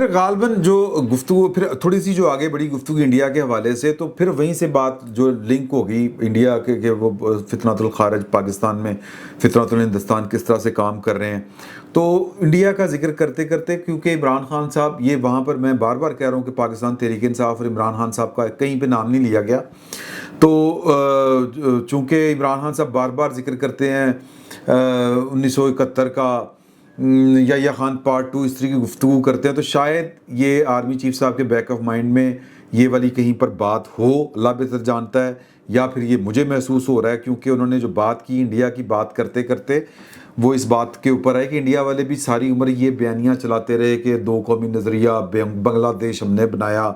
پھر غالباً جو گفتگو پھر تھوڑی سی جو آگے بڑی گفتگو انڈیا کے حوالے سے، تو پھر وہیں سے بات جو لنک ہو گئی انڈیا کے کہ وہ فتنۃ الخارج پاکستان میں فتنۃ الہندوستان کس طرح سے کام کر رہے ہیں. تو انڈیا کا ذکر کرتے کرتے، کیونکہ عمران خان صاحب، یہ وہاں پر میں بار بار کہہ رہا ہوں کہ پاکستان تحریک انصاف اور عمران خان صاحب کا کہیں پہ نام نہیں لیا گیا. تو چونکہ عمران خان صاحب بار بار ذکر کرتے ہیں 1971 کا، یا خان پارٹ 2 اس طرح کی گفتگو کرتے ہیں، تو شاید یہ آرمی چیف صاحب کے بیک آف مائنڈ میں یہ والی کہیں پر بات ہو، اللہ بہتر جانتا ہے، یا پھر یہ مجھے محسوس ہو رہا ہے کیونکہ انہوں نے جو بات کی انڈیا کی بات کرتے کرتے وہ اس بات کے اوپر ہے کہ انڈیا والے بھی ساری عمر یہ بیانیاں چلاتے رہے کہ دو قومی نظریہ، بنگلہ دیش ہم نے بنایا،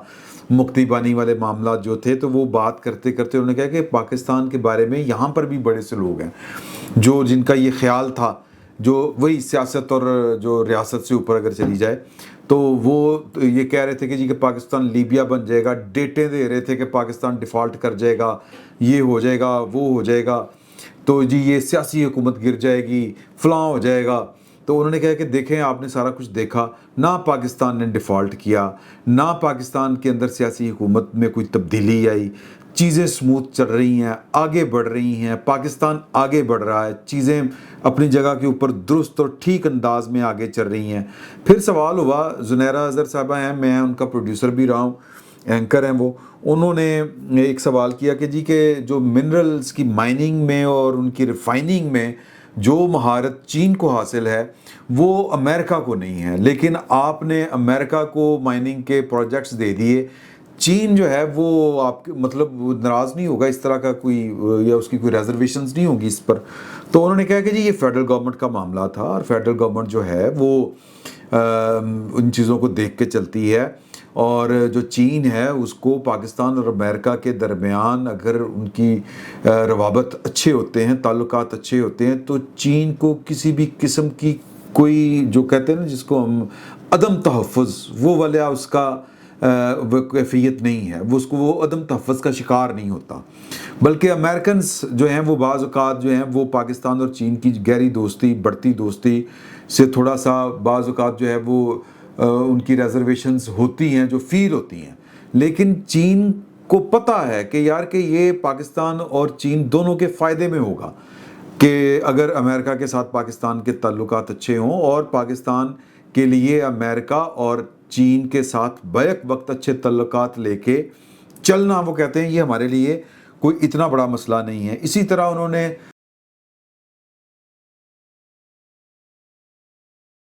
مکتی بانی والے معاملات جو تھے، تو وہ بات کرتے کرتے انہوں نے کہا کہ پاکستان کے بارے میں یہاں پر بھی بڑے سے لوگ ہیں جو جن کا یہ خیال تھا، جو وہی سیاست اور جو ریاست سے اوپر اگر چلی جائے، تو وہ یہ کہہ رہے تھے کہ جی کہ پاکستان لیبیا بن جائے گا، ڈیٹیں دے رہے تھے کہ پاکستان ڈیفالٹ کر جائے گا، یہ ہو جائے گا، وہ ہو جائے گا، تو جی یہ سیاسی حکومت گر جائے گی، فلاں ہو جائے گا. تو انہوں نے کہا کہ دیکھیں آپ نے سارا کچھ دیکھا، نہ پاکستان نے ڈیفالٹ کیا، نہ پاکستان کے اندر سیاسی حکومت میں کوئی تبدیلی آئی، چیزیں سموتھ چل رہی ہیں، آگے بڑھ رہی ہیں، پاکستان آگے بڑھ رہا ہے، چیزیں اپنی جگہ کے اوپر درست اور ٹھیک انداز میں آگے چل رہی ہیں. پھر سوال ہوا، زنیرہ اظہر صاحبہ ہیں، میں ان کا پروڈیوسر بھی رہا ہوں، اینکر ہیں وہ، انہوں نے ایک سوال کیا کہ جی کہ جو منرلز کی مائننگ میں اور ان کی ریفائننگ میں جو مہارت چین کو حاصل ہے وہ امریکہ کو نہیں ہے، لیکن آپ نے امریکہ کو مائننگ کے پروجیکٹس دے دیے، چین جو ہے وہ آپ کے مطلب ناراض نہیں ہوگا اس طرح کا کوئی، یا اس کی کوئی ریزرویشنز نہیں ہوگی اس پر. تو انہوں نے کہا کہ جی یہ فیڈرل گورنمنٹ کا معاملہ تھا، اور فیڈرل گورنمنٹ جو ہے وہ ان چیزوں کو دیکھ کے چلتی ہے، اور جو چین ہے اس کو پاکستان اور امریکہ کے درمیان اگر ان کی روابط اچھے ہوتے ہیں، تعلقات اچھے ہوتے ہیں، تو چین کو کسی بھی قسم کی کوئی جو کہتے ہیں نا جس کو ہم عدم تحفظ، وہ والا اس کا وہ کیفیت نہیں ہے، وہ عدم تحفظ کا شکار نہیں ہوتا. بلکہ امریکنز جو ہیں وہ بعض اوقات جو ہیں وہ پاکستان اور چین کی گہری دوستی، بڑھتی دوستی سے تھوڑا سا بعض اوقات جو ہے وہ ان کی ریزرویشنز ہوتی ہیں جو فیل ہوتی ہیں، لیکن چین کو پتہ ہے کہ یار کہ یہ پاکستان اور چین دونوں کے فائدے میں ہوگا کہ اگر امریکہ کے ساتھ پاکستان کے تعلقات اچھے ہوں، اور پاکستان کے لیے امریکہ اور چین کے ساتھ بیک وقت اچھے تعلقات لے کے چلنا، وہ کہتے ہیں یہ ہمارے لیے کوئی اتنا بڑا مسئلہ نہیں ہے. اسی طرح انہوں نے